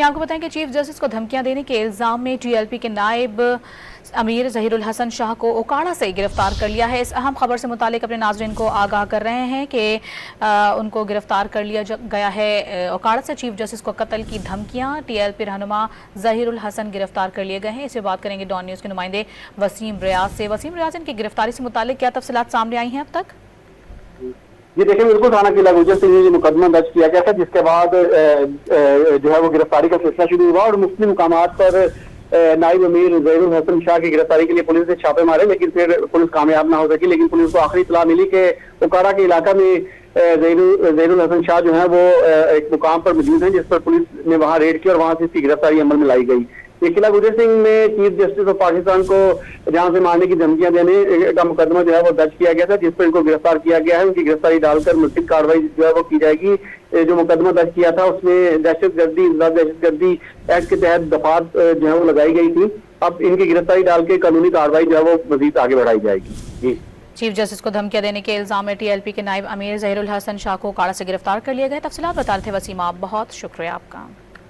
यहाँ आपको बताएं कि चीफ जस्टिस को धमकियां देने के इल्जाम में टीएलपी के नायब अमीर ज़हीरुल हसन शाह को ओकाड़ा से गिरफ्तार कर लिया है। इस अहम खबर से मुतालिक अपने नाज़रीन को आगाह कर रहे हैं कि उनको गिरफ्तार कर लिया गया है। ओकाड़ा से चीफ जस्टिस को कत्ल की धमकियां, टीएलपी रहनुमा ज़हीरुल हसन गिरफ्तार कर लिए गए हैं। इससे बात करेंगे डॉन न्यूज़ के नुमाइंदे वसीम रियाज से। वसीम रियाज, इनकी गिरफ्तारी से मुतालिक क्या तफसीलात सामने आई हैं अब तक? ये देखिए, बिल्कुल थाना किला गुजर से ये मुकदमा दर्ज किया गया था, जिसके बाद जो है वो गिरफ्तारी का सिलसिला शुरू हुआ और मुख्तलिफ मुकामात पर नायब अमीर ज़हीरुल हसन शाह की गिरफ्तारी के लिए पुलिस ने छापे मारे, लेकिन फिर पुलिस कामयाब ना हो सकी। लेकिन पुलिस को आखिरी इत्तला मिली कि ओकाड़ा के इलाका में ज़हीरुल हसन शाह जो है वो एक मुकाम पर मौजूद है, जिस पर पुलिस ने वहां रेड की और वहां से इसकी गिरफ्तारी अमल में लाई गई। ये किला गुजर सिंह में चीफ जस्टिस ऑफ पाकिस्तान को जान से मारने की धमकियां देने का मुकदमा जो है वो दर्ज किया गया था, जिस पर इनको गिरफ्तार किया गया है। उनकी गिरफ्तारी डालकर मज़ीद कार्रवाई जो है वो की जाएगी। जो मुकदमा दर्ज किया था उसमें दहशतगर्दी एक्ट के तहत दफात जो है वो लगाई गई थी। अब इनकी गिरफ्तारी डाल के कानूनी कार्रवाई जो है वो मज़ीद आगे बढ़ाई जाएगी। जी, चीफ जस्टिस को धमकियां देने के इल्जाम में टीएलपी के नायब अमीर ज़हीरुल हसन शाह को ओकाड़ा से गिरफ्तार कर लिया गया। तफसीलात बता रहे थे वसीम आप, बहुत शुक्रिया आपका।